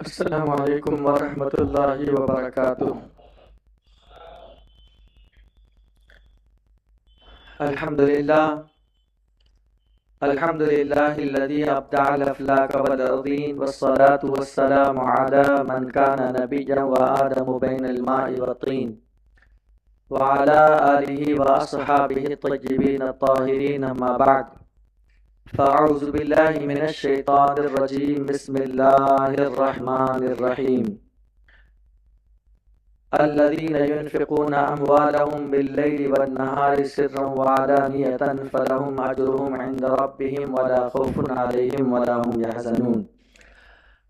السلام علیکم ورحمۃ اللہ وبرکاتہ۔ الحمدللہ الحمدللہ الذی ابدع الافلاک والارضین والصلاة والسلام علی من کان نبیا وآدم بین الماء والطین وعلی آلہ واصحابہ الطیبین الطاہرین، اما بعد فاعوذ باللہ من الشیطان الرجیم، بسم اللہ الرحمن الرحیم۔ الذين ينفقون أموالهم بالليل والنهار سرا وعلانية فلهم أجرهم عند ربهم ولا خوف عليهم ولا هم يحزنون۔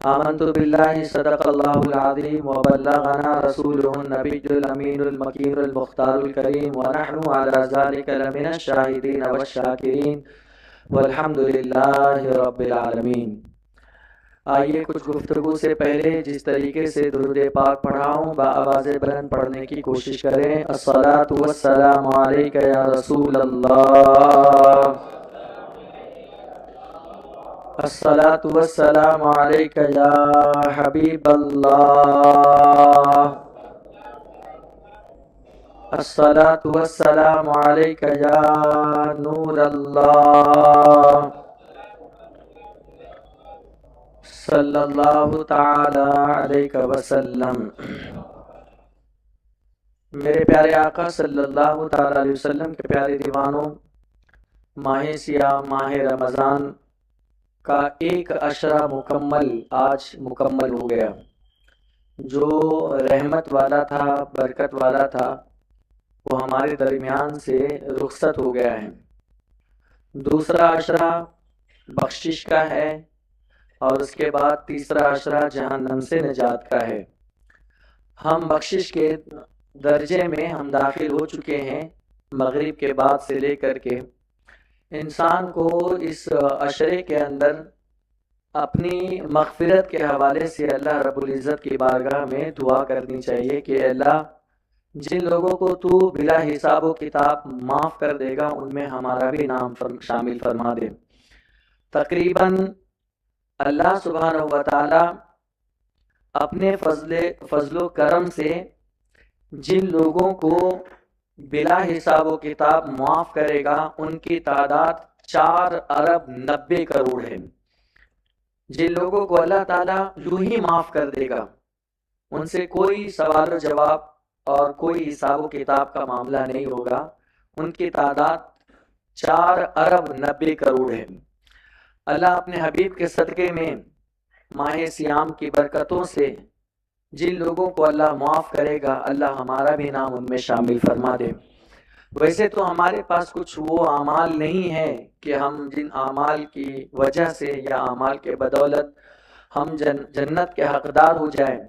آمنت بالله صدق الله العظيم وبلغنا رسوله النبي الأمين المكين المختار الكريم ونحن على ذلك لمن الشاهدين والشاكرين والحمد لله رب العالمين۔ آئیے کچھ گفتگو سے پہلے جس طریقے سے درود پاک پڑھا ہوں بآواز بلند پڑھنے کی کوشش کریں۔ الصلاۃ والسلام علیک یا رسول اللہ، الصلاۃ والسلام علیک یا حبیب اللہ، الصلاۃ والسلام علیک یا نور اللہ، صلی اللہ تعالی علیہ وسلم۔ میرے پیارے آقا صلی اللہ تعالی علیہ وسلم کے پیارے دیوانوں، ماہ سیاہ ماہ رمضان کا ایک عشرہ آج مکمل ہو گیا، جو رحمت والا تھا، برکت والا تھا، وہ ہمارے درمیان سے رخصت ہو گیا ہے۔ دوسرا عشرہ بخشش کا ہے، اور اس کے بعد تیسرا عشرہ جہنم سے نجات کا ہے۔ ہم بخشش کے درجے میں ہم داخل ہو چکے ہیں۔ مغرب کے بعد سے لے کر کے انسان کو اس عشرے کے اندر اپنی مغفرت کے حوالے سے اللہ رب العزت کی بارگاہ میں دعا کرنی چاہیے کہ اللہ جن لوگوں کو تو بلا حساب و کتاب معاف کر دے گا ان میں ہمارا بھی نام شامل فرما دے۔ تقریباً اللہ سبحانہ و تعالی اپنے فضل و کرم سے جن لوگوں کو بلا حساب و کتاب معاف کرے گا ان کی تعداد 4 ارب 90 کروڑ ہے۔ جن لوگوں کو اللہ تعالیٰ یوں ہی معاف کر دے گا، ان سے کوئی سوال و جواب اور کوئی حساب و کتاب کا معاملہ نہیں ہوگا، ان کی تعداد 4 ارب 90 کروڑ ہے۔ اللہ اپنے حبیب کے صدقے میں ماہ سیام کی برکتوں سے جن لوگوں کو اللہ معاف کرے گا اللہ ہمارا بھی نام ان میں شامل فرما دے۔ ویسے تو ہمارے پاس کچھ وہ اعمال نہیں ہے کہ ہم جن اعمال کی وجہ سے یا اعمال کے بدولت ہم جنت کے حقدار ہو جائیں،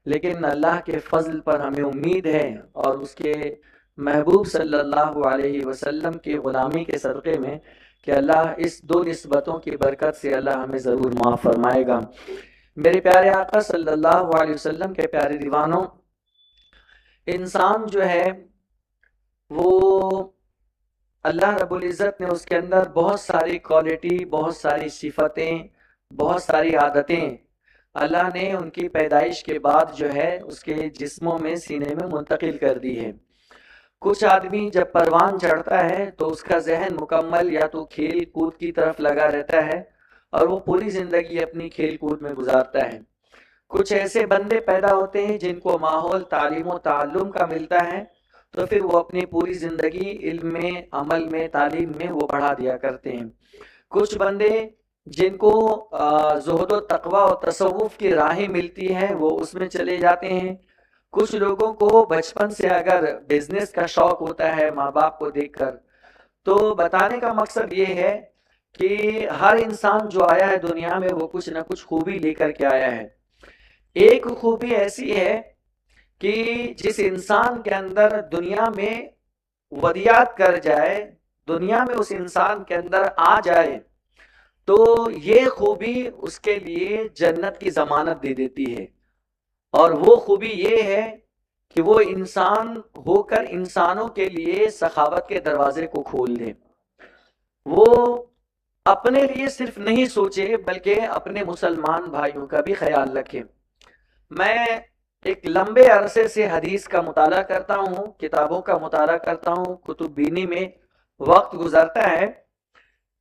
لیکن اللہ کے فضل پر ہمیں امید ہے، اور اس کے محبوب صلی اللہ علیہ وسلم کی غلامی کے صدقے میں کہ اللہ اس 2 نسبتوں کی برکت سے اللہ ہمیں ضرور معاف فرمائے گا۔ میرے پیارے آقا صلی اللہ علیہ وسلم کے پیارے دیوانوں، انسان جو ہے وہ اللہ رب العزت نے اس کے اندر بہت ساری کوالٹی، بہت ساری صفتیں، بہت ساری عادتیں اللہ نے ان کی پیدائش کے بعد جو ہے اس کے جسموں میں، سینے میں منتقل کر دی ہے۔ کچھ آدمی جب پروان چڑھتا ہے تو اس کا ذہن مکمل یا تو کھیل کود کی طرف لگا رہتا ہے اور وہ پوری زندگی اپنی کھیل کود میں گزارتا ہے۔ کچھ ایسے بندے پیدا ہوتے ہیں جن کو ماحول تعلیم و تعلم کا ملتا ہے تو پھر وہ اپنی پوری زندگی علم میں، عمل میں، تعلیم میں وہ بڑھا دیا کرتے ہیں۔ کچھ بندے جن کو زہد و تقوی و تصوف کی راہیں ملتی ہیں وہ اس میں چلے جاتے ہیں۔ کچھ لوگوں کو بچپن سے اگر بزنس کا شوق ہوتا ہے ماں باپ کو دیکھ کر، تو بتانے کا مقصد یہ ہے کہ ہر انسان جو آیا ہے دنیا میں وہ کچھ نہ کچھ خوبی لے کر کے آیا ہے۔ ایک خوبی ایسی ہے کہ جس انسان کے اندر دنیا میں ودیات کر جائے، دنیا میں اس انسان کے اندر آ جائے، تو یہ خوبی اس کے لیے جنت کی ضمانت دے دیتی ہے۔ اور وہ خوبی یہ ہے کہ وہ انسان ہو کر انسانوں کے لیے سخاوت کے دروازے کو کھول دے۔ وہ اپنے لیے صرف نہیں سوچے بلکہ اپنے مسلمان بھائیوں کا بھی خیال رکھے۔ میں ایک لمبے عرصے سے حدیث کا مطالعہ کرتا ہوں، کتابوں کا مطالعہ کرتا ہوں، کتب بینی میں وقت گزرتا ہے۔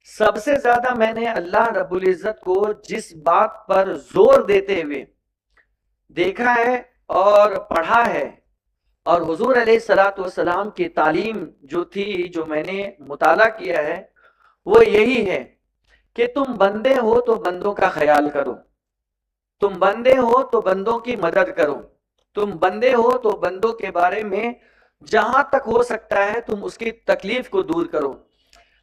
سب سے زیادہ میں نے اللہ رب العزت کو جس بات پر زور دیتے ہوئے دیکھا ہے اور پڑھا ہے، اور حضور علیہ الصلوۃ والسلام کی تعلیم جو تھی، جو میں نے مطالعہ کیا ہے، وہ یہی ہے کہ تم بندے ہو تو بندوں کا خیال کرو، تم بندے ہو تو بندوں کی مدد کرو، تم بندے ہو تو بندوں کے بارے میں جہاں تک ہو سکتا ہے تم اس کی تکلیف کو دور کرو۔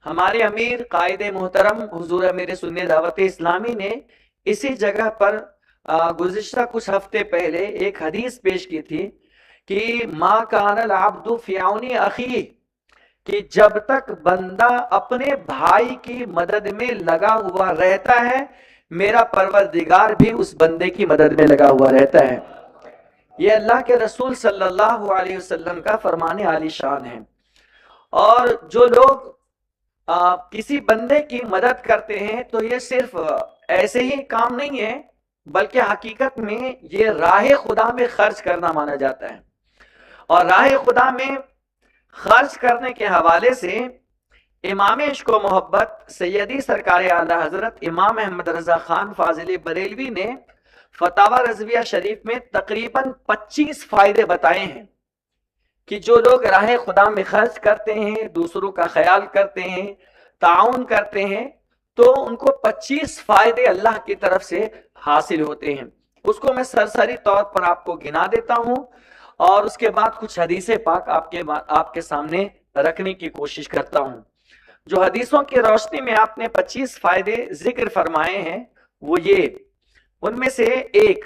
ہمارے امیر قائد محترم حضور امیر سنی دعوت اسلامی نے اسی جگہ پر گزشتہ کچھ ہفتے پہلے ایک حدیث پیش کی تھی کہ ما کان العبد فی عون اخیہ، کہ جب تک بندہ اپنے بھائی کی مدد میں لگا ہوا رہتا ہے، میرا پروردگار بھی اس بندے کی مدد میں لگا ہوا رہتا ہے۔ یہ اللہ کے رسول صلی اللہ علیہ وسلم کا فرمان عالی شان ہے۔ اور جو لوگ کسی بندے کی مدد کرتے ہیں تو یہ صرف ایسے ہی کام نہیں ہے، بلکہ حقیقت میں یہ راہ خدا میں خرچ کرنا مانا جاتا ہے۔ اور راہ خدا میں خرچ کرنے کے حوالے سے امام عشق و محبت سیدی سرکار اعلی حضرت امام احمد رضا خان فاضل بریلوی نے فتاوی رضویہ شریف میں تقریباً 25 فائدے بتائے ہیں کہ جو لوگ راہ خدا میں خرچ کرتے ہیں، دوسروں کا خیال کرتے ہیں، تعاون کرتے ہیں، تو ان کو 25 فائدے اللہ کی طرف سے حاصل ہوتے ہیں۔ اس کو میں سرسری طور پر آپ کو گنا دیتا ہوں اور اس کے بعد کچھ حدیث پاک آپ کے سامنے رکھنے کی کوشش کرتا ہوں۔ جو حدیثوں کی روشنی میں آپ نے 25 فائدے ذکر فرمائے ہیں وہ یہ، ان میں سے ایک،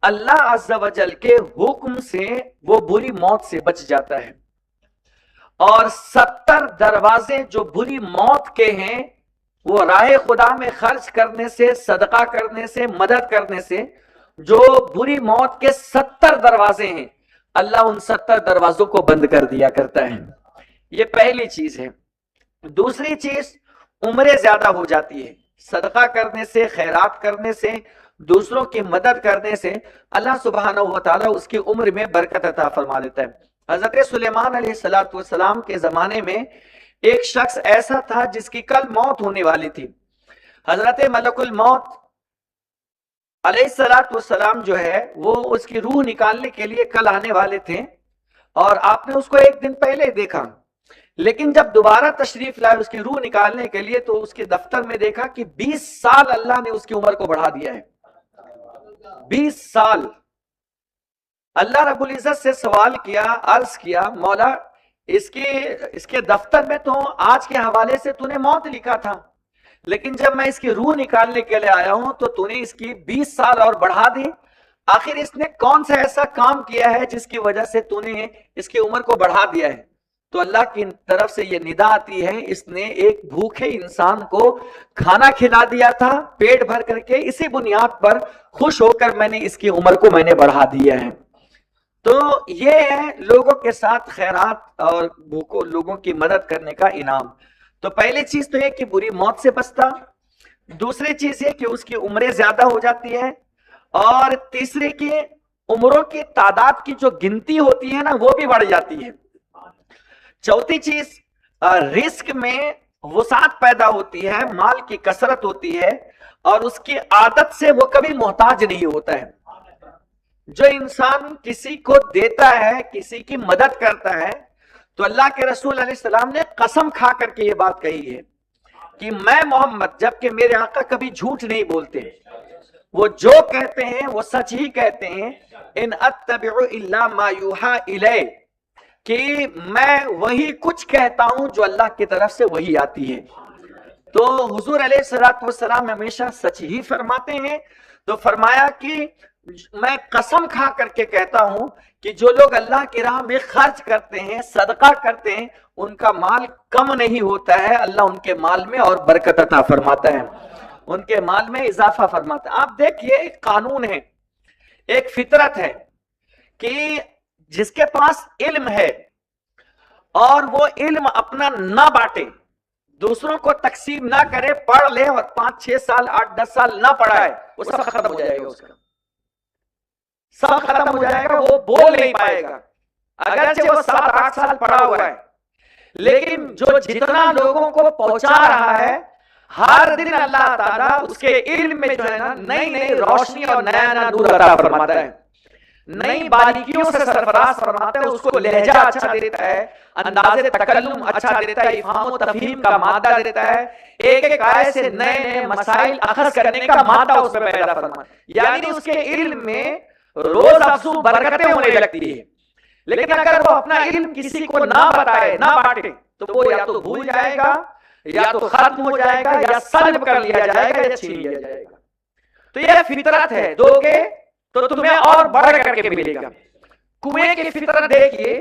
اللہ عز و جل کے حکم سے وہ بری موت سے بچ جاتا ہے، اور 70 دروازے جو بری موت کے ہیں وہ راہ خدا میں خرچ کرنے سے، صدقہ کرنے سے، مدد کرنے سے، جو بری موت کے 70 دروازے ہیں، اللہ ان 70 دروازوں کو بند کر دیا کرتا ہے۔ یہ پہلی چیز ہے۔ دوسری چیز، عمریں زیادہ ہو جاتی ہے، صدقہ کرنے سے، خیرات کرنے سے، دوسروں کی مدد کرنے سے اللہ سبحانہ و تعالیٰ اس کی عمر میں برکت عطا فرما دیتا ہے۔ حضرت سلیمان علیہ السلام کے زمانے میں ایک شخص ایسا تھا جس کی کل موت ہونے والی تھی۔ حضرت ملک الموت علیہ السلام جو ہے وہ اس کی روح نکالنے کے لیے کل آنے والے تھے، اور آپ نے اس کو ایک دن پہلے دیکھا، لیکن جب دوبارہ تشریف لائے اس کی روح نکالنے کے لیے تو اس کے دفتر میں دیکھا کہ 20 سال اللہ نے اس کی عمر کو بڑھا دیا ہے۔ 20 سال۔ اللہ رب العزت سے سوال کیا، عرض کیا، مولا اس کے دفتر میں تو آج کے حوالے سے تو نے موت لکھا تھا، لیکن جب میں اس کی روح نکالنے کے لیے آیا ہوں تو تو نے اس کی 20 سال اور بڑھا دی۔ آخر اس نے کون سا ایسا کام کیا ہے جس کی وجہ سے تو نے اس کی عمر کو بڑھا دیا ہے؟ تو اللہ کی طرف سے یہ ندا آتی ہے، اس نے ایک بھوکے انسان کو کھانا کھلا دیا تھا پیٹ بھر کر کے، اسی بنیاد پر خوش ہو کر میں نے اس کی عمر کو میں نے بڑھا دیا ہے۔ تو یہ ہے لوگوں کے ساتھ خیرات اور بھوکوں لوگوں کی مدد کرنے کا انعام۔ تو پہلی چیز تو یہ کہ بری موت سے بچتا، دوسری چیز یہ کہ اس کی عمریں زیادہ ہو جاتی ہے، اور تیسری کہ عمروں کی تعداد کی جو گنتی ہوتی ہے نا وہ بھی بڑھ جاتی ہے۔ چوتھی چیز، رزق میں وسعت پیدا ہوتی ہے، مال کی کثرت ہوتی ہے، اور اس کی عادت سے وہ کبھی محتاج نہیں ہوتا ہے۔ جو انسان کسی کو دیتا ہے، کسی کی مدد کرتا ہے، تو اللہ کے رسول علیہ السلام نے قسم کھا کر کے یہ بات کہی ہے کہ میں محمد، جبکہ میرے آقا کبھی جھوٹ نہیں بولتے، وہ جو کہتے ہیں وہ سچ ہی کہتے ہیں، ان اتبع الا ما یوحى الی، کہ میں وہی کچھ کہتا ہوں جو اللہ کی طرف سے وہی آتی ہے۔ تو حضور علیہ السلام ہمیشہ سچ ہی فرماتے ہیں، تو فرمایا کہ میں قسم کھا کر کے کہتا ہوں کہ جو لوگ اللہ کی راہ میں خرچ کرتے ہیں، صدقہ کرتے ہیں، ان کا مال کم نہیں ہوتا ہے، اللہ ان کے مال میں اور برکت عطا فرماتا ہے، ان کے مال میں اضافہ فرماتا ہے۔ آپ دیکھیے، ایک قانون ہے، ایک فطرت ہے کہ جس کے پاس علم ہے اور وہ علم اپنا نہ بانٹے، دوسروں کو تقسیم نہ کرے، پڑھ لے اور 5-6 سال 8-10 سال نہ پڑھائے، وہ سب ختم ہو جائے گا، اس کا سب ختم ہو جائے گا، وہ بول نہیں پائے گا اگرچہ وہ 7-8 سال پڑھا ہوا ہے. لیکن جو جتنا لوگوں کو پہنچا رہا ہے، ہر دن اللہ تعالیٰ اس کے علم میں جو ہے نا نئی نئی روشنی اور نیا نیا نور عطا فرماتا ہے، نئی باریکیوں سے سرفراز فرماتا ہے، اس کو لہجہ اچھا دیتا ہے، انداز تکلم اچھا دیتا ہے، افہام و تفہیم کا مادہ دیتا ہے، ایک ایک آیت سے نئے نئے مسائل اخذ کرنے کا مادہ اس میں پیدا فرماتا ہے. یعنی اس کے علم میں روز افزوں برکتیں ہونے لگتی ہے. لیکن اگر وہ اپنا علم کسی کو نہ بتائے، نہ بانٹے، تو وہ یا تو بھول جائے گا، یا تو ختم ہو جائے گا، یا سلب کر لیا جائے گا، یا چھین لیا جائے گا. تو یہ فطرت ہے، دو گے تو تمہیں اور بڑھ کر کے ملے گا. کنویں کی فطرت دیکھیے،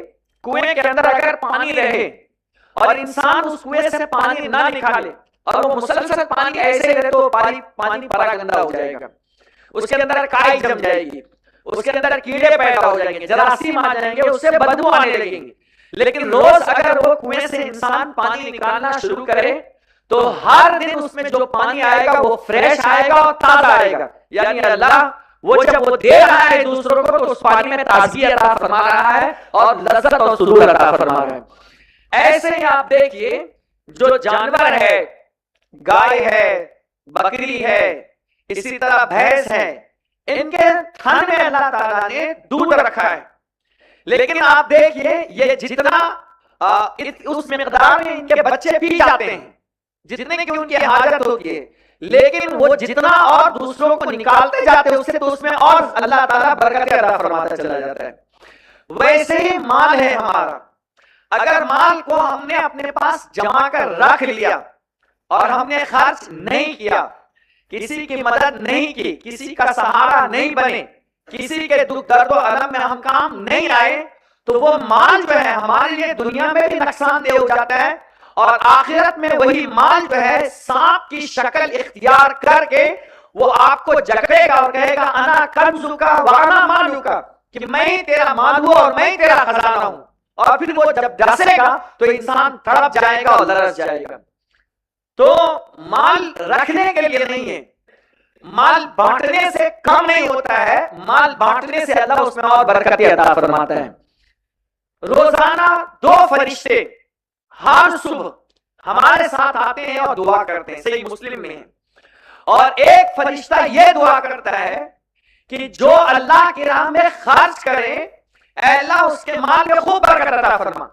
کنویں کے اندر اگر پانی رہے اور انسان اس کنویں سے پانی نہ نکالے اور وہ مسلسل پانی ایسے رہے تو پانی بڑا گندا ہو جائے گا، اس کے اندر کائی جم جائے گی، اس کے اندر کیڑے پیدا ہو جائیں گے، جراثیم آ جائیں گے، اس سے بدبو آنے لگیں گے. لیکن روز اگر وہ کنویں سے انسان پانی نکالنا شروع کرے تو ہر دن اس میں جو پانی آئے گا وہ فریش آئے گا اور تازہ آئے گا. یعنی اللہ وہ جب وہ دے رہا ہے دوسروں کو تو اس پانی میں تازگی عطا فرما رہا ہے اور لذت اور سرور عطا فرما رہا ہے. ایسے ہی آپ دیکھیے جو جانور ہے، گائے ہے، بکری ہے، اسی طرح بھینس ہے، ان کے تھن میں اللہ تعالیٰ نے دودھ رکھا ہے. لیکن آپ دیکھیے یہ جتنا اس مقدار میں ان کے بچے پی جاتے ہیں جتنے کی ان کی حاجت ہوتی ہے، لیکن وہ جتنا اور دوسروں کو نکالتے جاتے ہیں اس سے تو اس میں اور اللہ تعالیٰ برکت عطا فرماتا چلا جاتا ہے. ویسے ہی مال ہے ہمارا، اگر مال کو ہم نے اپنے پاس جمع کر رکھ لیا اور ہم نے خرچ نہیں کیا، کسی کی مدد نہیں کی، کسی کا سہارا نہیں بنے، کسی کے دکھ درد و الم میں ہم کام نہیں آئے، تو وہ مال جو ہے ہمارے لیے دنیا میں بھی نقصان دہ ہو جاتا ہے اور آخرت میں وہی مال جو ہے سانپ کی شکل اختیار کر کے وہ آپ کو جکڑے گا اور کہے گا انا کنزکا وانا مالکا، کہ میں ہی تیرا مال ہوں اور میں ہی تیرا خزانہ ہوں. اور پھر وہ جب ڈسے گا تو انسان تڑپ جائے گا اور لرز جائے گا. تو مال رکھنے کے لیے نہیں ہے، مال بانٹنے سے کم نہیں ہوتا ہے، مال بانٹنے سے اللہ اس میں اور برکت عطا فرماتا ہے. روزانہ 2 فرشتے ہر صبح ہمارے ساتھ آتے ہیں اور دعا کرتے ہیں، صحیح مسلم میں ہے. اور ایک فرشتہ یہ دعا کرتا ہے کہ جو اللہ کی راہ میں خرچ کرے، اے اللہ اس کے مال میں خوب برکت عطا فرما،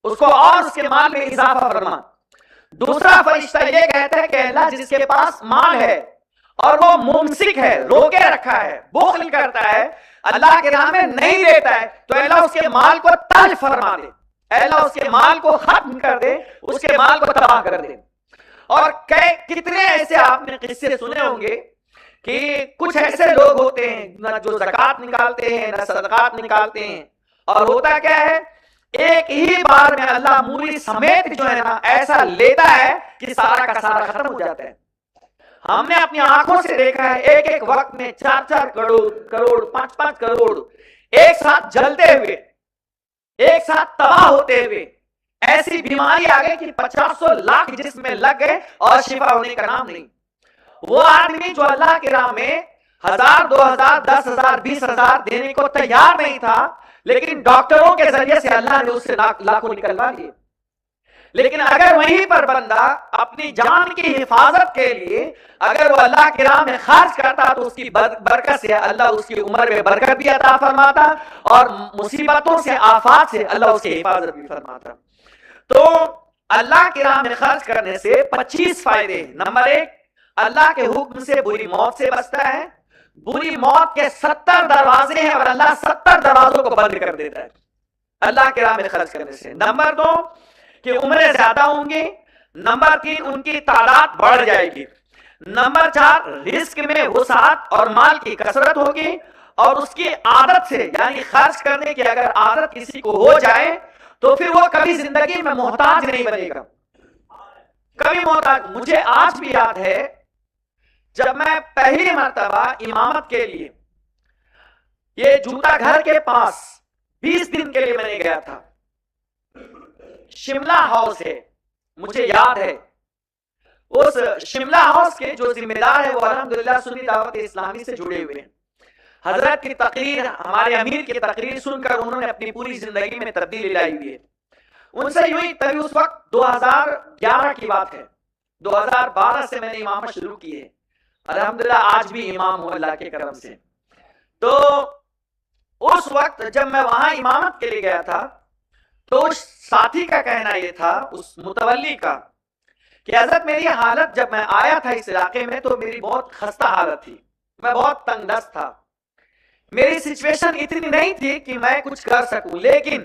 اس کو اور اس کے مال میں اضافہ فرما. دوسرا فرشتہ یہ کہتا ہے کہ اللہ جس کے پاس مال ہے اور وہ ممسک ہے، روکے رکھا ہے، بخل کرتا ہے، اللہ کے راہ میں نہیں دیتا ہے، تو اللہ اس کے مال کو تلف فرما دے، اللہ اس کے مال کو ختم کر دے، اس کے مال کو تباہ کر دے. اور کتنے ایسے آپ نے قصے سنے ہوں گے کہ کچھ ایسے لوگ ہوتے ہیں نہ جو زکوٰۃ نکالتے ہیں نہ صدقات نکالتے ہیں، اور ہوتا کیا ہے ایک ہی بار میں اللہ موری سمیت جو ہے نا ایسا لیتا ہے کہ سارا کا سارا ختم ہو جاتا ہے. ہم نے اپنی آنکھوں سے دیکھا ہے ایک ایک وقت میں 4-4 کروڑ 5-5 کروڑ ایک ساتھ جلتے ہوئے، ایک ساتھ تباہ ہوتے ہوئے. ایسی بیماری آ گئی کہ 500 لاکھ جسم میں لگ گئے اور شفا ہونے کا نام نہیں. وہ آدمی جو اللہ کی راہ میں 1000 2000 10,000 20,000 دینے کو تیار نہیں تھا، لیکن ڈاکٹروں کے ذریعے سے اللہ نے اس سے لاکھوں نکلوا دیے. لیکن اگر وہیں پر بندہ اپنی جان کی حفاظت کے لیے اگر وہ اللہ کی راہ میں خرچ کرتا تو اس کی برکت سے اللہ اس کی عمر میں برکت بھی عطا فرماتا اور مصیبتوں سے آفات سے اللہ اس کی حفاظت بھی فرماتا. تو اللہ کی راہ میں خرچ کرنے سے 25 فائدے. نمبر 1، اللہ کے حکم سے بری موت سے بچتا ہے. بری موت کے 70 دروازے ہیں اور اللہ 70 دروازوں کو بند کر دیتا ہے اللہ کے راہ میں خرچ کرنے سے. نمبر 2 کہ عمریں زیادہ ہوں گی. نمبر 3 ان کی تعداد بڑھ جائے گی. نمبر 4 رزق میں وسعت اور مال کی کثرت ہوگی. اور اس کی عادت سے یعنی خرچ کرنے کی اگر عادت کسی کو ہو جائے تو پھر وہ کبھی زندگی میں محتاج نہیں بنے گا، کبھی محتاج. مجھے آج بھی یاد ہے جب میں پہلی مرتبہ امامت کے لیے یہ جوتا گھر کے پاس 20 دن کے لیے میں نے گیا تھا. شملہ ہاؤس ہے مجھے یاد ہے اس شملہ ہاؤس کے جو ذمہ دار ہے وہ الحمدللہ سنی دعوت اسلامی سے جڑے ہوئے ہیں. حضرت کی تقریر، ہمارے امیر کی تقریر سن کر انہوں نے اپنی پوری زندگی میں تبدیلی لائی ہوئی ہے. ان سے یوں ہی تبھی اس وقت 2011 کی بات ہے، 2012 سے میں نے امامت شروع کی ہے. الحمدللہ آج بھی امام ہوں اللہ کے کرم سے. تو اس وقت جب میں وہاں امامت کے لیے گیا تھا تو اس ساتھی کا کہنا یہ تھا، اس متولی کا، کہ حضرت میری حالت جب میں آیا تھا اس علاقے میں تو میری بہت خستہ حالت تھی، میں بہت تنگ دست تھا، میری سچویشن اتنی نہیں تھی کہ میں کچھ کر سکوں، لیکن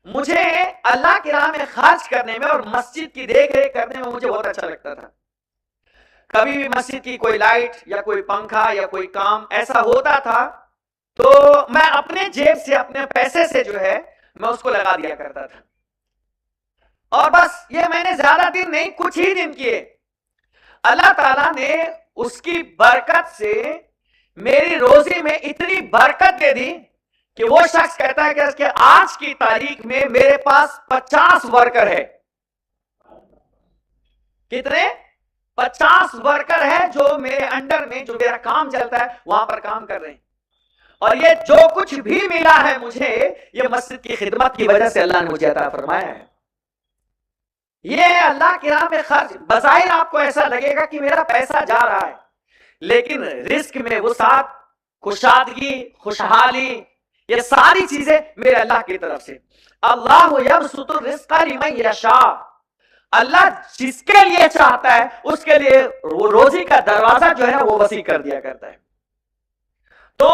مجھے اللہ کی راہ میں خرچ کرنے میں اور مسجد کی دیکھ ریکھ کرنے میں مجھے بہت اچھا لگتا تھا. کبھی بھی مسجد کی کوئی لائٹ یا کوئی پنکھا یا کوئی کام ایسا ہوتا تھا تو میں اپنے جیب سے اپنے پیسے سے جو ہے میں اس کو لگا دیا کرتا تھا. اور بس یہ میں نے زیادہ دن نہیں، کچھ ہی دن کیے، اللہ تعالیٰ نے اس کی برکت سے میری روزی میں اتنی برکت دے دی کہ وہ شخص کہتا ہے کہ آج کی تاریخ میں میرے پاس 50 ورکر ہے. کتنے؟ 50 ورکر ہے جو میرے انڈر میں، جو میرا کام چلتا ہے وہاں پر کام کر رہے ہیں. اور یہ جو کچھ بھی ملا ہے مجھے، یہ مسجد کی خدمت کی وجہ سے اللہ نے مجھے عطا فرمایا ہے. یہ اللہ کی راہ میں خرچ، بظاہر آپ کو ایسا لگے گا کہ میرا پیسہ جا رہا ہے، لیکن رزق میں وسعت، کشادگی، خوشحالی، یہ ساری چیزیں میرے اللہ کی طرف سے. اللہ یبسط الرزق لمن یشاء، اللہ جس کے لیے چاہتا ہے اس کے لیے روزی کا دروازہ جو ہے نا وہ وسیع کر دیا کرتا ہے. تو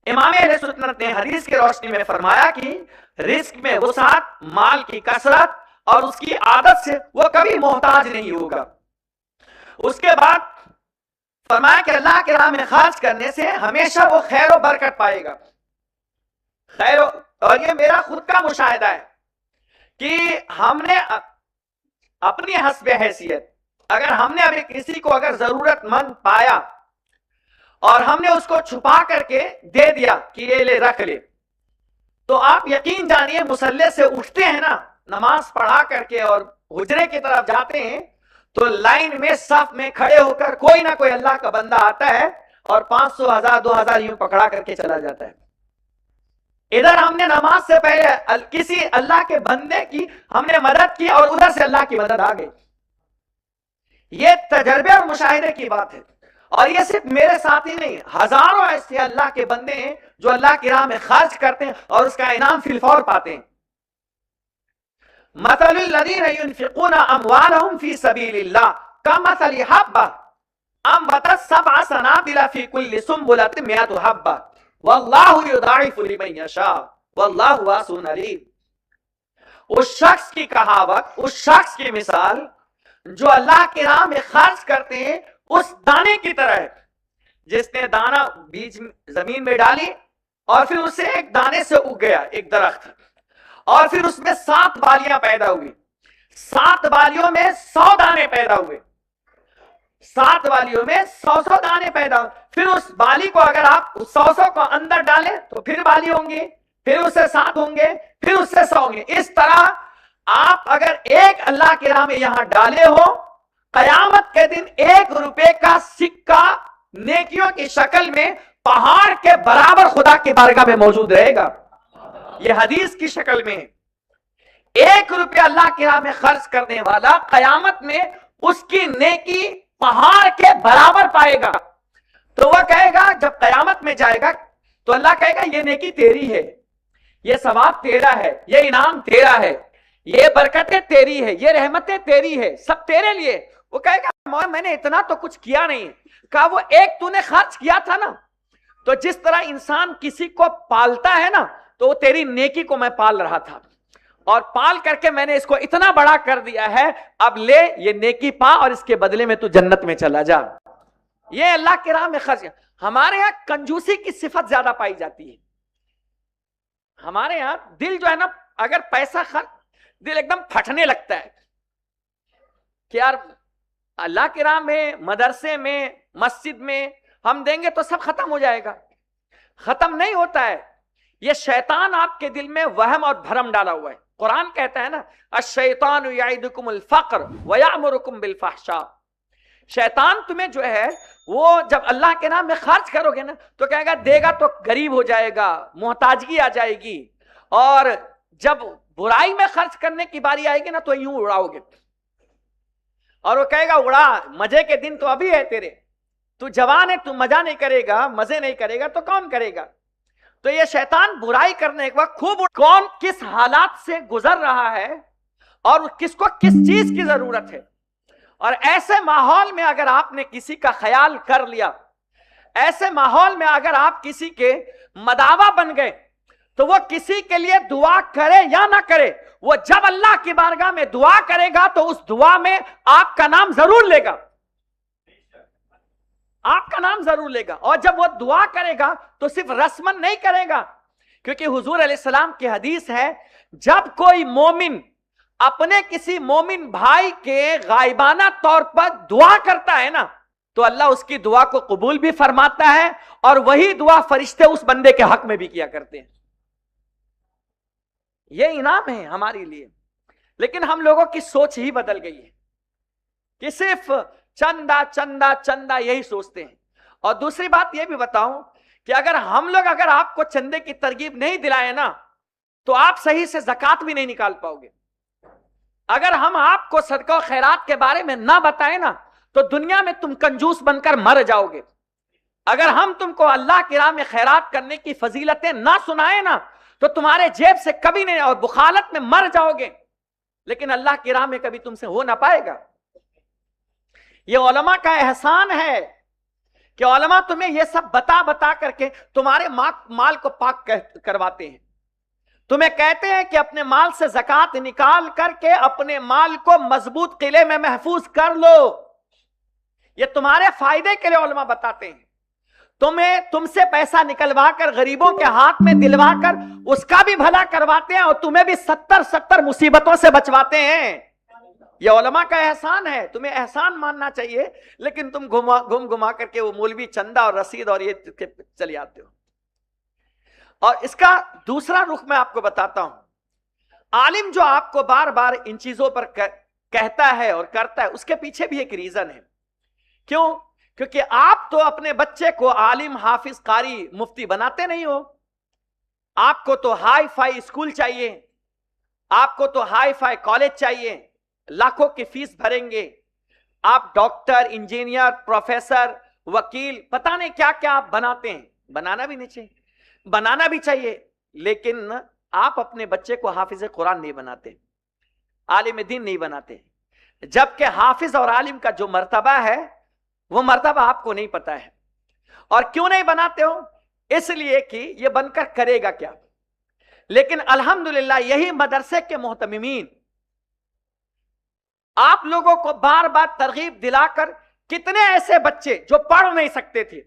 امام اہل سنت نے حدیث کی روشنی میں فرمایا کہ رزق میں وسعت، مال کی کثرت اور اس کی عادت سے وہ کبھی محتاج نہیں ہوگا. اس کے بعد فرمایا کہ اللہ کے راہ میں خرچ کرنے سے ہمیشہ وہ خیر و برکت پائے گا. اور یہ میرا خود کا مشاہدہ ہے کہ ہم نے اپنی حسب حیثیت، اگر ہم نے ابھی کسی کو اگر ضرورت مند پایا اور ہم نے اس کو چھپا کر کے دے دیا کہ یہ لے رکھ لے، تو آپ یقین جانیے مصلی سے اٹھتے ہیں نا، نماز پڑھا کر کے اور حجرے کی طرف جاتے ہیں تو لائن میں صف میں کھڑے ہو کر کوئی نہ کوئی اللہ کا بندہ آتا ہے اور 500 1000 2000 یوں پکڑا کر کے چلا جاتا ہے. ادھر ہم نے نماز سے پہلے کسی اللہ کے بندے کی ہم نے مدد کی اور ادھر سے اللہ کی مدد آ گئی. یہ تجربے اور مشاہدے کی بات ہے. اور یہ صرف میرے ساتھ ہی نہیں، ہزاروں ایسے اللہ کے بندے ہیں جو اللہ کی راہ میں خرچ کرتے ہیں اور اس کا انعام فی الفور پاتے ہیں. مثل الذین ينفقون اموالهم فی سبیل اللہ کمثل حبۃ انبتت 7 سنابل فی کل سنبلۃ 100 حبۃ واللہ یضاعف لمن یشاء واللہ واسع علیم. اس شخص کی کہاوت، اس شخص کی مثال جو اللہ کی راہ میں خرچ کرتے ہیں اس دانے کی طرح ہے جس نے دانا بیج زمین میں ڈالی اور پھر اسے ایک دانے سے اگ گیا ایک درخت، اور پھر اس میں 7 بالیاں پیدا ہوئی، 7 بالیوں میں 100 دانے پیدا ہوئے، 7 بالیوں میں 100 دانے پیدا ہوئے. پھر اس بالی کو اگر آپ 100 کو اندر ڈالیں تو پھر بالی ہوں گے، پھر اس سے 7 ہوں گے، پھر اس سے 100 ہوں گے. اس طرح آپ اگر ایک اللہ کی راہ میں یہاں ڈالے ہو، قیامت کے دن 1 روپے کا سکہ نیکیوں کی شکل میں پہاڑ کے برابر خدا کی بارگاہ میں موجود رہے گا. یہ حدیث کی شکل میں 1 روپے اللہ کی راہ میں خرچ کرنے والا قیامت میں اس کی نیکی پہاڑ کے برابر پائے گا. تو وہ کہے گا جب قیامت میں جائے گا تو اللہ کہے گا یہ نیکی تیری ہے، یہ ثواب تیرا ہے، یہ انعام تیرا ہے، یہ برکتیں تیری ہے، یہ رحمتیں تیری ہے، سب تیرے لیے. وہ کہے گا میں نے اتنا تو کچھ کیا نہیں. کہا وہ ایک تو نے خرچ کیا تھا نا، تو جس طرح انسان کسی کو پالتا ہے نا تو وہ تیری نیکی کو میں پال رہا تھا اور پال کر کے میں نے اس کو اتنا بڑا کر دیا ہے، اب لے یہ نیکی پا اور اس کے بدلے میں تو جنت میں چلا جا. یہ اللہ کی راہ میں خرچ. ہمارے ہاں کنجوسی کی صفت زیادہ پائی جاتی ہے. ہمارے ہاں دل جو ہے نا اگر پیسہ خرچ، دل ایک دم پھٹنے لگتا ہے کہ یار اللہ کی راہ میں، مدرسے میں، مسجد میں ہم دیں گے تو سب ختم ہو جائے گا. ختم نہیں ہوتا ہے. یہ شیطان آپ کے دل میں وہم اور بھرم ڈالا ہوا ہے. قرآن کہتا ہے نا الشیطان یعدکم الفقر ویأمرکم بالفحشاء، شیطان تمہیں جو ہے وہ جب اللہ کے نام میں خرچ کرو گے نا تو کہے گا دے گا تو غریب ہو جائے گا، محتاجگی آ جائے گی، اور جب برائی میں خرچ کرنے کی باری آئے گی نا تو یوں اڑاؤ گے، اور وہ کہے گا اڑا، مزے کے دن تو ابھی ہے تیرے، تو جوان ہے، تو مزہ نہیں کرے گا، مزے نہیں کرے گا تو کون کرے گا؟ تو یہ شیطان برائی کرنے کے وقت خوب کون کس حالات سے گزر رہا ہے اور کس کو کس چیز کی ضرورت ہے، اور ایسے ماحول میں اگر آپ نے کسی کا خیال کر لیا، ایسے ماحول میں اگر آپ کسی کے مداوا بن گئے تو وہ کسی کے لیے دعا کرے یا نہ کرے، وہ جب اللہ کی بارگاہ میں دعا کرے گا تو اس دعا میں آپ کا نام ضرور لے گا، آپ کا نام ضرور لے گا، اور جب وہ دعا کرے گا تو صرف رسمن نہیں کرے گا، کیونکہ حضور علیہ السلام کی حدیث ہے جب کوئی مومن اپنے کسی مومن بھائی کے غائبانہ طور پر دعا کرتا ہے نا تو اللہ اس کی دعا کو قبول بھی فرماتا ہے، اور وہی دعا فرشتے اس بندے کے حق میں بھی کیا کرتے ہیں۔ یہ انعام ہے ہمارے لیے، لیکن ہم لوگوں کی سوچ ہی بدل گئی ہے کہ صرف چندہ چندہ چندہ یہی سوچتے ہیں۔ اور دوسری بات یہ بھی بتاؤں کہ اگر ہم لوگ اگر آپ کو چندے کی ترغیب نہیں دلائے نا تو آپ صحیح سے زکوٰۃ بھی نہیں نکال پاؤ گے۔ اگر ہم آپ کو صدقہ و خیرات کے بارے میں نہ بتائیں نا تو دنیا میں تم کنجوس بن کر مر جاؤ گے۔ اگر ہم تم کو اللہ کی راہ میں خیرات کرنے کی فضیلتیں نہ سنائیں نا تو تمہارے جیب سے کبھی نہیں، اور بخالت میں مر جاؤ گے، لیکن اللہ کی راہ میں کبھی تم سے ہو نہ پائے گا۔ یہ علماء کا احسان ہے کہ علماء تمہیں یہ سب بتا بتا کر کے تمہارے مال کو پاک کرواتے ہیں، تمہیں کہتے ہیں کہ اپنے مال سے زکوٰۃ نکال کر کے اپنے مال کو مضبوط قلعے میں محفوظ کر لو۔ یہ تمہارے فائدے کے لیے علماء بتاتے ہیں، تم سے پیسہ نکلوا کر غریبوں کے ہاتھ میں دلوا کر اس کا بھی بھلا کرواتے ہیں، اور تمہیں بھی 70 مصیبتوں سے بچواتے ہیں۔ یہ علماء کا احسان ہے، تمہیں احسان ماننا چاہیے، لیکن تم گھم گھما کر کے وہ مولوی چندہ اور رسید اور یہ چلی آتے ہو۔ اور اس کا دوسرا رخ میں آپ کو بتاتا ہوں، عالم جو آپ کو بار بار ان چیزوں پر کہتا ہے اور کرتا ہے، اس کے پیچھے بھی ایک ریزن ہے۔ کیوں؟ کیونکہ آپ تو اپنے بچے کو عالم، حافظ، قاری، مفتی بناتے نہیں ہو۔ آپ کو تو ہائی فائی اسکول چاہیے، آپ کو تو ہائی فائی کالج چاہیے، لاکھوں کی فیس بھریں گے، آپ ڈاکٹر، انجینئر، پروفیسر، وکیل، پتہ نہیں کیا کیا آپ بناتے ہیں۔ بنانا بھی نہیں چاہیے، بنانا بھی چاہیے، لیکن آپ اپنے بچے کو حافظ قرآن نہیں بناتے، عالم دین نہیں بناتے، جبکہ حافظ اور عالم کا جو مرتبہ ہے وہ مرتبہ آپ کو نہیں پتا ہے۔ اور کیوں نہیں بناتے ہو؟ اس لیے کہ یہ بن کر کرے گا کیا؟ لیکن الحمدللہ یہی مدرسے کے محتممین آپ لوگوں کو بار بار ترغیب دلا کر، کتنے ایسے بچے جو پڑھ نہیں سکتے تھے،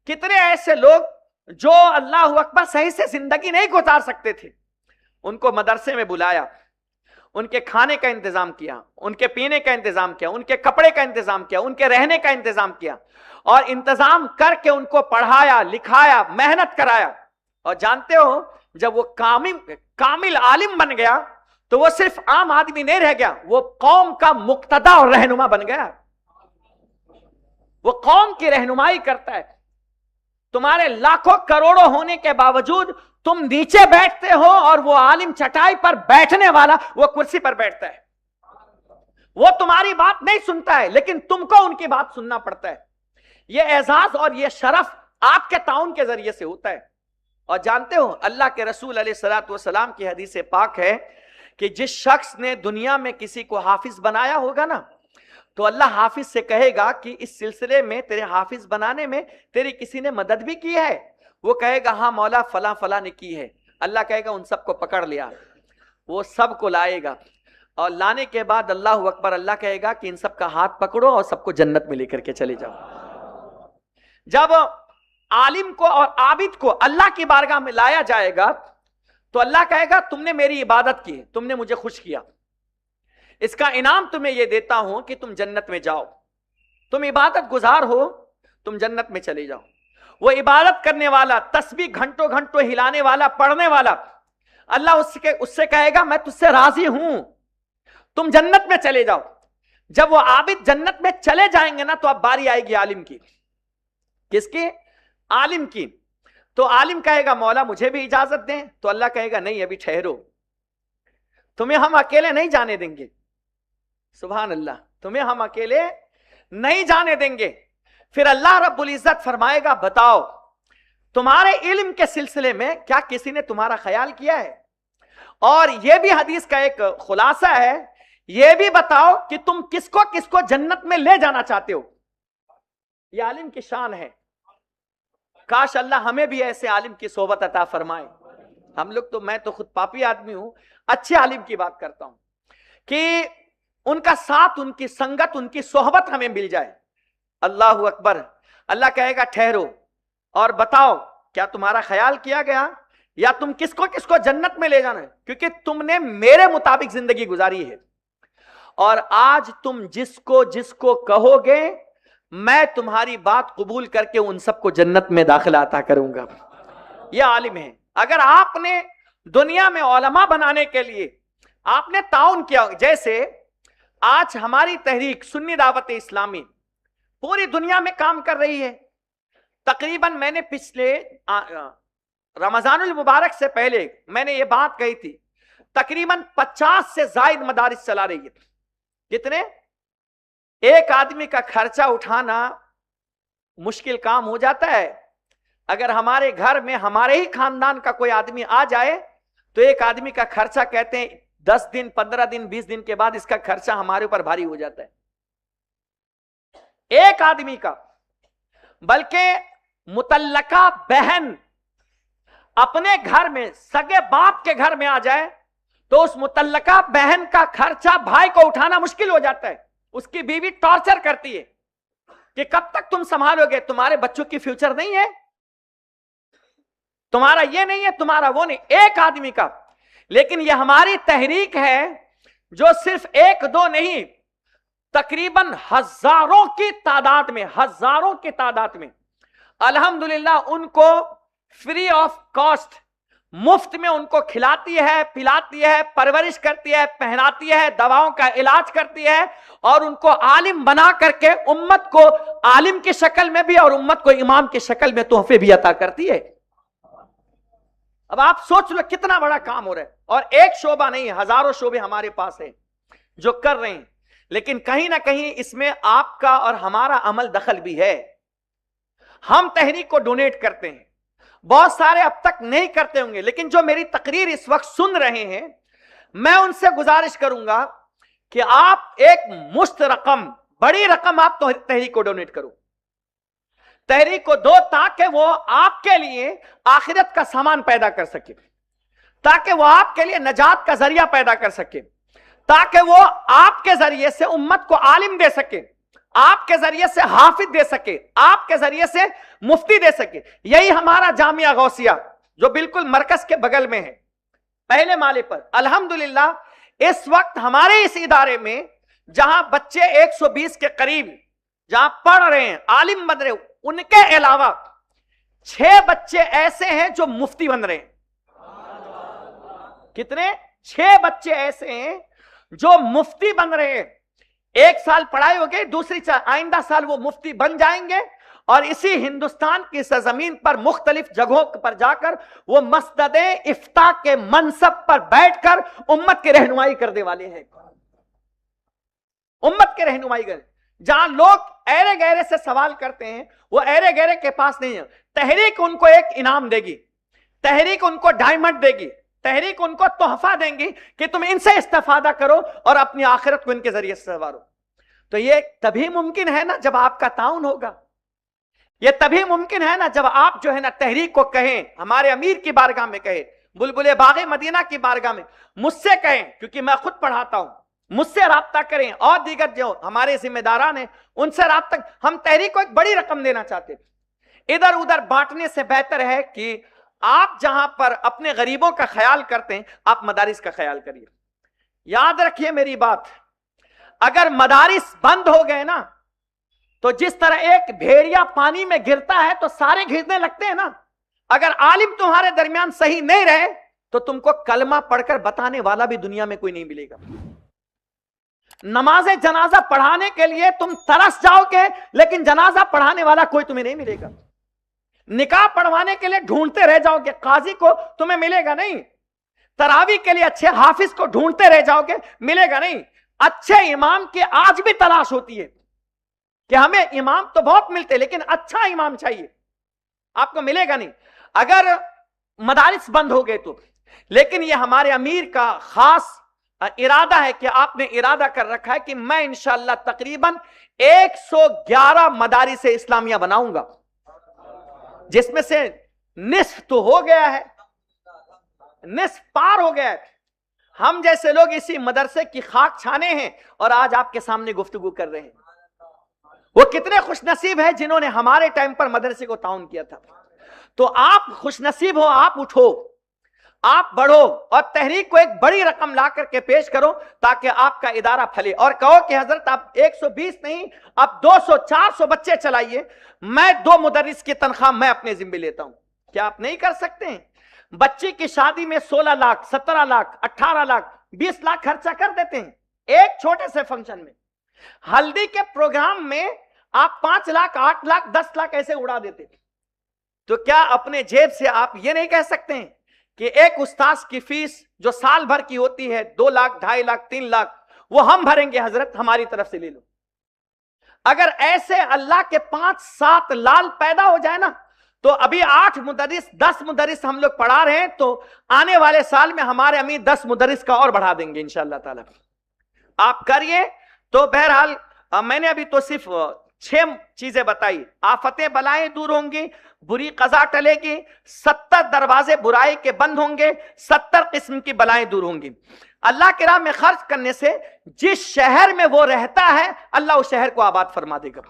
کتنے ایسے لوگ جو اللہ اکبر صحیح سے زندگی نہیں گزار سکتے تھے، ان کو مدرسے میں بلایا، ان کے کھانے کا انتظام کیا، ان کے پینے کا انتظام کیا، ان کے کپڑے کا انتظام کیا، ان کے رہنے کا انتظام کیا، اور انتظام کر کے ان کو پڑھایا، لکھایا، محنت کرایا۔ اور جانتے ہو جب وہ کامل عالم بن گیا تو وہ صرف عام آدمی نہیں رہ گیا، وہ قوم کا مقتدا اور رہنما بن گیا، وہ قوم کی رہنمائی کرتا ہے۔ تمہارے لاکھوں کروڑوں ہونے کے باوجود تم نیچے بیٹھتے ہو اور وہ عالم چٹائی پر بیٹھنے والا وہ کرسی پر بیٹھتا ہے، وہ تمہاری بات نہیں سنتا ہے، لیکن تم کو ان کی بات سننا پڑتا ہے۔ یہ اعزاز اور یہ شرف آپ کے تعاون کے ذریعے سے ہوتا ہے۔ اور جانتے ہو اللہ کے رسول علیہ الصلوۃ والسلام کی حدیث پاک ہے کہ جس شخص نے دنیا میں کسی کو حافظ بنایا ہوگا نا تو اللہ حافظ سے کہے گا کہ اس سلسلے میں تیرے حافظ بنانے میں تیری کسی نے مدد بھی کی ہے؟ وہ کہے گا ہاں مولا فلاں فلاں نے کی ہے۔ اللہ کہے گا ان سب کو پکڑ لیا، وہ سب کو لائے گا، اور لانے کے بعد اللہ اکبر، اللہ کہے گا کہ ان سب کا ہاتھ پکڑو اور سب کو جنت میں لے کر کے چلے جاؤ۔ جب عالم کو اور عابد کو اللہ کی بارگاہ میں لایا جائے گا تو اللہ کہے گا تم نے میری عبادت کی، تم نے مجھے خوش کیا، اس کا انعام تمہیں یہ دیتا ہوں کہ تم جنت میں جاؤ، تم عبادت گزار ہو، تم جنت میں چلے جاؤ۔ وہ عبادت کرنے والا، تسبیح گھنٹوں گھنٹوں ہلانے والا، پڑھنے والا، اللہ اس سے کہے گا میں تجھ سے راضی ہوں، تم جنت میں چلے جاؤ۔ جب وہ عابد جنت میں چلے جائیں گے نا تو اب باری آئے گی عالم کی۔ کس کی؟ عالم کی۔ تو عالم کہے گا مولا مجھے بھی اجازت دیں، تو اللہ کہے گا نہیں ابھی ٹھہرو، تمہیں ہم اکیلے نہیں جانے دیں گے۔ سبحان اللہ، تمہیں ہم اکیلے نہیں جانے دیں گے۔ پھر اللہ رب العزت فرمائے گا بتاؤ تمہارے علم کے سلسلے میں کیا کسی نے تمہارا خیال کیا ہے؟ اور یہ بھی حدیث کا ایک خلاصہ ہے، یہ بھی بتاؤ کہ تم کس کو جنت میں لے جانا چاہتے ہو۔ یہ عالم کی شان ہے۔ کاش اللہ ہمیں بھی ایسے عالم کی صحبت عطا فرمائے۔ ہم لوگ تو، میں تو خود پاپی آدمی ہوں، اچھے عالم کی بات کرتا ہوں کہ ان کا ساتھ، ان کی سنگت، ان کی صحبت ہمیں مل جائے۔ اللہ اکبر۔ اللہ کہے گا ٹھہرو اور بتاؤ کیا تمہارا خیال کیا گیا یا تم کس کو جنت میں لے جانا ہے؟ کیونکہ تم نے میرے مطابق زندگی گزاری ہے، اور آج تم جس کو کہو گے میں تمہاری بات قبول کر کے ان سب کو جنت میں داخلہ عطا کروں گا۔ یہ عالم ہے۔ اگر آپ نے دنیا میں علماء بنانے کے لیے آپ نے تعاون کیا، جیسے آج ہماری تحریک سنی دعوت اسلامی پوری دنیا میں کام کر رہی ہے، تقریباً میں نے پچھلے رمضان المبارک سے پہلے میں نے یہ بات کہی تھی، تقریباً 50 سے زائد مدارس چلا رہی ہے۔ کتنے؟ ایک آدمی کا خرچہ اٹھانا مشکل کام ہو جاتا ہے۔ اگر ہمارے گھر میں ہمارے ہی خاندان کا کوئی آدمی آ جائے تو ایک آدمی کا خرچہ کہتے ہیں 10 دن 15 دن 20 دن کے بعد اس کا خرچہ ہمارے اوپر بھاری ہو جاتا ہے، ایک آدمی کا۔ بلکہ متعلقہ بہن اپنے گھر میں سگے باپ کے گھر میں آ جائے تو اس متعلقہ بہن کا خرچہ بھائی کو اٹھانا مشکل ہو جاتا ہے۔ اس کی بیوی ٹارچر کرتی ہے کہ کب تک تم سنبھالو گے، تمہارے بچوں کی فیوچر نہیں ہے، تمہارا یہ نہیں ہے، تمہارا وہ نہیں، ایک آدمی کا۔ لیکن یہ ہماری تحریک ہے جو صرف ایک دو نہیں، تقریباً ہزاروں کی تعداد میں الحمدللہ ان کو فری آف کاسٹ، مفت میں ان کو کھلاتی ہے، پلاتی ہے، پرورش کرتی ہے، پہناتی ہے، دواؤں کا علاج کرتی ہے، اور ان کو عالم بنا کر کے امت کو عالم کی شکل میں بھی اور امت کو امام کی شکل میں تحفے بھی عطا کرتی ہے۔ اب آپ سوچ لو کتنا بڑا کام ہو رہا ہے، اور ایک شعبہ نہیں، ہزاروں شعبے ہمارے پاس ہیں جو کر رہے ہیں۔ لیکن کہیں نہ کہیں اس میں آپ کا اور ہمارا عمل دخل بھی ہے۔ ہم تحریک کو ڈونیٹ کرتے ہیں، بہت سارے اب تک نہیں کرتے ہوں گے، لیکن جو میری تقریر اس وقت سن رہے ہیں میں ان سے گزارش کروں گا کہ آپ ایک مشت رقم، بڑی رقم آپ تحریک کو ڈونیٹ کرو، تحریک کو دو، تاکہ وہ آپ کے لیے آخرت کا سامان پیدا کر سکے، تاکہ وہ آپ کے لیے نجات کا ذریعہ پیدا کر سکے، تاکہ وہ آپ کے ذریعے سے امت کو عالم دے سکے، آپ کے ذریعے سے حافظ دے سکے، آپ کے ذریعے سے مفتی دے سکے۔ یہی ہمارا جامعہ غوثیہ جو بالکل مرکز کے بغل میں ہے، پہلے مالے پر، الحمدللہ اس وقت ہمارے اس ادارے میں جہاں بچے 120 کے قریب جہاں پڑھ رہے ہیں، عالم بن رہے ہیں، ان کے علاوہ 6 بچے ایسے ہیں جو مفتی بن رہے ہیں۔ کتنے؟ 6 بچے ایسے ہیں جو مفتی بن رہے ہیں۔ ایک سال پڑھائی ہو گئی، دوسری آئندہ سال وہ مفتی بن جائیں گے، اور اسی ہندوستان کی سرزمین پر مختلف جگہوں پر جا کر وہ مسند افتاء کے منصب پر بیٹھ کر امت کی رہنمائی کرنے والے ہیں۔ امت کی رہنمائی کریں، جہاں لوگ ایرے گہرے سے سوال کرتے ہیں وہ ایرے گہرے کے پاس نہیں ہے۔ تحریک ان کو ایک انعام دے گی، تحریک ان کو ڈائمنڈ دے گی، تحریک ان کو تحفہ دیں گی کہ تم ان سے استفادہ کرو اور اپنی آخرت کو ان کے ذریعے سے سنوارو۔ تو یہ تبھی ممکن ہے نا جب آپ کا تعاون ہوگا، یہ تبھی ممکن ہے نا جب آپ جو ہے نا تحریک کو کہیں، ہمارے امیر کی بارگاہ میں کہیں، بلبل باغ مدینہ کی بارگاہ میں مجھ سے کہیں، کیونکہ میں خود پڑھاتا ہوں، مجھ سے رابطہ کریں، اور دیگر جو ہمارے ذمہ داران ہیں ان سے رابطہ۔ ہم تحریک کو ایک بڑی رقم دینا چاہتے ہیں، ادھر ادھر بانٹنے سے بہتر ہے کہ آپ جہاں پر اپنے غریبوں کا خیال کرتے ہیں آپ مدارس کا خیال کریے۔ یاد رکھیے میری بات، اگر مدارس بند ہو گئے نا تو جس طرح ایک بھیڑیا پانی میں گرتا ہے تو سارے گرنے لگتے ہیں نا، اگر عالم تمہارے درمیان صحیح نہیں رہے تو تم کو کلمہ پڑھ کر بتانے والا بھی دنیا میں کوئی نہیں ملے گا. نماز جنازہ پڑھانے کے لیے تم ترس جاؤ گے لیکن جنازہ پڑھانے والا کوئی تمہیں نہیں ملے گا. نکاح پڑھوانے کے لیے ڈھونڈتے رہ جاؤ گے, قاضی کو تمہیں ملے گا نہیں. تراویح کے لیے اچھے حافظ کو ڈھونڈتے رہ جاؤ گے, ملے گا نہیں. اچھے امام کی آج بھی تلاش ہوتی ہے کہ ہمیں امام تو بہت ملتے لیکن اچھا امام چاہیے, آپ کو ملے گا نہیں اگر مدارس بند ہو گئے تو. لیکن یہ ہمارے امیر کا خاص ارادہ ہے کہ آپ نے ارادہ کر رکھا ہے کہ میں انشاءاللہ تقریباً 111 مدارس اسلامیہ بناؤں گا, جس میں سے نصف تو ہو گیا ہے, نصف پار ہو گیا ہے. ہم جیسے لوگ اسی مدرسے کی خاک چھانے ہیں اور آج آپ کے سامنے گفتگو کر رہے ہیں. وہ کتنے خوش نصیب ہیں جنہوں نے ہمارے ٹائم پر مدرسے کو تعاون کیا تھا. تو آپ خوش نصیب ہو, آپ اٹھو, آپ بڑھو اور تحریک کو ایک بڑی رقم لا کر کے پیش کرو تاکہ آپ کا ادارہ پھلے. اور کہو کہ حضرت آپ 120 نہیں, آپ 200 400 بچے چلائیے, میں 2 مدرس کی تنخواہ میں اپنے ذمہ لیتا ہوں. کیا آپ نہیں کر سکتے ہیں؟ بچی کی شادی میں 16 لاکھ 17 لاکھ 18 لاکھ 20 لاکھ خرچہ کر دیتے ہیں ایک چھوٹے سے فنکشن میں. ہلدی کے پروگرام میں آپ 5 لاکھ 8 لاکھ 10 لاکھ ایسے اڑا دیتے. تو کیا اپنے جیب سے آپ یہ نہیں کہہ سکتے ہیں کہ ایک استاذ کی فیس جو سال بھر کی ہوتی ہے 2 لاکھ 2.5 لاکھ 3 لاکھ وہ ہم بھریں گے, حضرت ہماری طرف سے لے لو. اگر ایسے اللہ کے 5-7 لال پیدا ہو جائے نا تو ابھی 8 مدرس 10 مدرس ہم لوگ پڑھا رہے ہیں, تو آنے والے سال میں ہمارے امیر 10 مدرس کا اور بڑھا دیں گے انشاءاللہ تعالی. آپ کریے. تو بہرحال میں نے ابھی تو صرف 6 چیزیں بتائی. آفتیں بلائیں دور ہوں گی, بری قضا ٹلے گی, 70 دروازے برائی کے بند ہوں گے, 70 قسم کی بلائیں دور ہوں گی. اللہ کی راہ میں خرچ کرنے سے جس شہر میں وہ رہتا ہے اللہ اس شہر کو آباد فرما دے گا.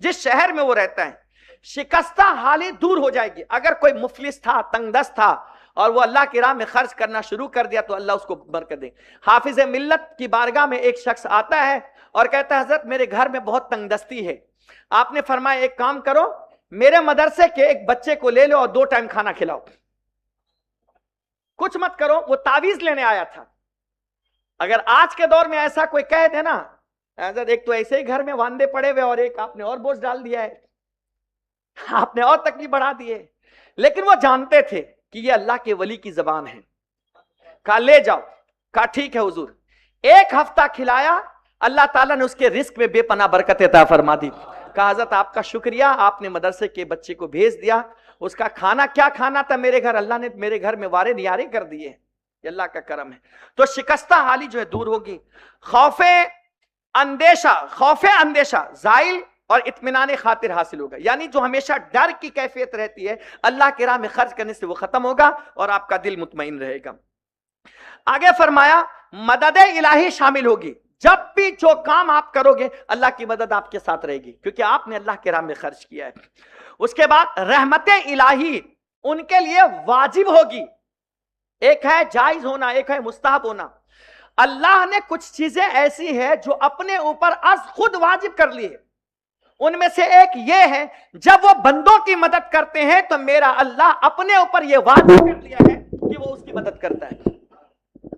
جس شہر میں وہ رہتا ہے شکستہ حالی دور ہو جائے گی. اگر کوئی مفلس تھا, تنگ دست تھا اور وہ اللہ کی راہ میں خرچ کرنا شروع کر دیا تو اللہ اس کو برکت دے. حافظ ملت کی بارگاہ میں ایک شخص آتا ہے اور کہتا ہے حضرت میرے گھر میں بہت تنگ دستی ہے. آپ نے فرمایا ایک کام کرو, میرے مدرسے کے ایک بچے کو لے لو اور 2 ٹائم کھانا کھلاؤ, کچھ مت کرو. وہ تعویذ لینے آیا تھا. اگر آج کے دور میں ایسا کوئی کہہ دے نا حضرت ایک تو ایسے ہی گھر میں واندے پڑے ہوئے اور ایک آپ نے اور بوجھ ڈال دیا ہے, آپ نے اور تکلیف بڑھا دی ہے. لیکن وہ جانتے تھے کہ یہ اللہ کے ولی کی زبان ہے. کہا لے جاؤ. کہا ٹھیک ہے حضور. 1 ہفتہ کھلایا, اللہ تعالیٰ نے اس کے رزق میں بے پناہ برکت عطا فرما دی. کہا حضرت آپ کا شکریہ, آپ نے مدرسے کے بچے کو بھیج دیا. اس کا کھانا کیا کھانا تھا میرے گھر, اللہ نے میرے گھر میں وارے نیارے کر دیے. یہ اللہ کا کرم ہے. تو شکستہ حالی جو ہے دور ہوگی. خوف اندیشہ زائل اور اطمینان خاطر حاصل ہوگا. یعنی جو ہمیشہ ڈر کی کیفیت رہتی ہے اللہ کی راہ میں خرچ کرنے سے وہ ختم ہوگا اور آپ کا دل مطمئن رہے گا. آگے فرمایا مدد الہی شامل ہوگی. جب بھی جو کام آپ کرو گے اللہ کی مدد آپ کے ساتھ رہے گی کیونکہ آپ نے اللہ کی راہ میں خرچ کیا ہے. اس کے بعد رحمت الہی ان کے لیے واجب ہوگی. ایک ہے جائز ہونا, ایک ہے مستحب ہونا. اللہ نے کچھ چیزیں ایسی ہے جو اپنے اوپر از خود واجب کر لی ہے. ان میں سے ایک یہ ہے جب وہ بندوں کی مدد کرتے ہیں تو میرا اللہ اپنے اوپر یہ واجب کر لیا ہے کہ وہ اس کی مدد کرتا ہے.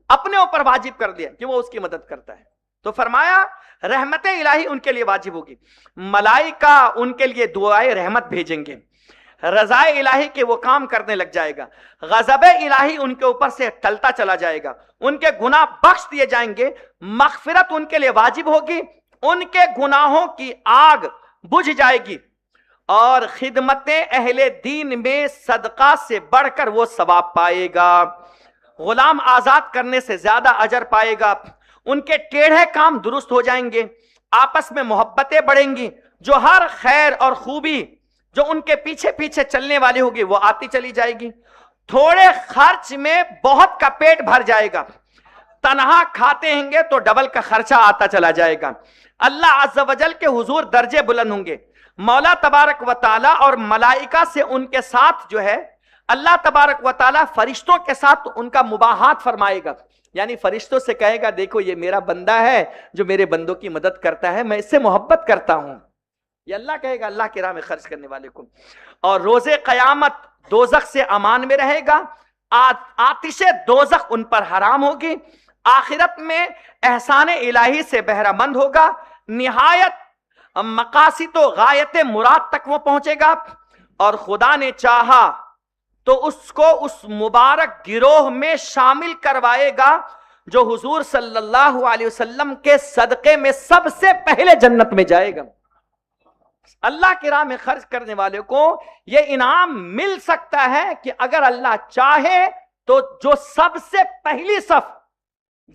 اپنے اوپر واجب کر دیا کہ وہ اس کی مدد کرتا ہے. تو فرمایا رحمت الہی ان کے لیے واجب ہوگی. ملائکہ ان کے لیے دعائے رحمت بھیجیں گے. رضا الہی کے وہ کام کرنے لگ جائے گا. غضب الہی ان کے اوپر سے ٹلتا چلا جائے گا. ان کے گناہ بخش دیے جائیں گے. مغفرت ان کے لیے واجب ہوگی. ان کے گناہوں کی آگ بجھ جائے گی اور خدمت اہل دین میں صدقہ سے بڑھ کر وہ ثواب پائے گا. غلام آزاد کرنے سے زیادہ اجر پائے گا. ان کے ٹیڑھے کام درست ہو جائیں گے. آپس میں محبتیں بڑھیں گی. جو ہر خیر اور خوبی جو ان کے پیچھے پیچھے چلنے والی ہوگی وہ آتی چلی جائے گی. تھوڑے خرچ میں بہت کا پیٹ بھر جائے گا. تنہا کھاتے ہیں گے تو ڈبل کا خرچہ آتا چلا جائے گا. اللہ عز و جل کے حضور درجے بلند ہوں گے. مولا تبارک و تعالی اور ملائکہ سے ان کے ساتھ جو ہے اللہ تبارک و تعالی فرشتوں کے ساتھ ان کا مباحات فرمائے گا. یعنی فرشتوں سے کہے گا دیکھو یہ میرا بندہ ہے جو میرے بندوں کی مدد کرتا ہے, میں اس سے محبت کرتا ہوں. یہ اللہ کہے گا اللہ کی راہ میں خرچ کرنے والے کو. اور روز قیامت دوزخ سے امان میں رہے گا. آتش دوزخ ان پر حرام ہوگی، آخرت میں احسان الہی سے بہرہ مند ہوگا، نہایت مقاصد و غایت مراد تک وہ پہنچے گا، اور خدا نے چاہا تو اس کو اس مبارک گروہ میں شامل کروائے گا جو حضور صلی اللہ علیہ وسلم کے صدقے میں سب سے پہلے جنت میں جائے گا۔ اللہ کی راہ میں خرچ کرنے والے کو یہ انعام مل سکتا ہے کہ اگر اللہ چاہے تو جو سب سے پہلی صف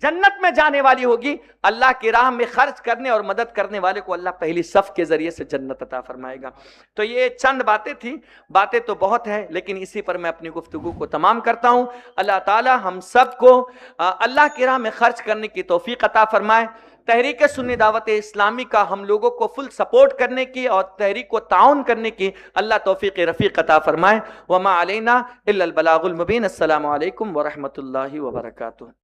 جنت میں جانے والی ہوگی، اللہ کی راہ میں خرچ کرنے اور مدد کرنے والے کو اللہ پہلی صف کے ذریعے سے جنت عطا فرمائے گا۔ تو یہ چند باتیں تھیں، باتیں تو بہت ہیں، لیکن اسی پر میں اپنی گفتگو کو تمام کرتا ہوں۔ اللہ تعالی ہم سب کو اللہ کی راہ میں خرچ کرنے کی توفیق عطا فرمائے۔ تحریک سنی دعوت اسلامی کا ہم لوگوں کو فل سپورٹ کرنے کی اور تحریک کو تعاون کرنے کی اللہ توفیق رفیق عطا فرمائے۔ وما علینا الا البلاغ المبین۔ السلام علیکم ورحمۃ اللہ وبرکاتہ۔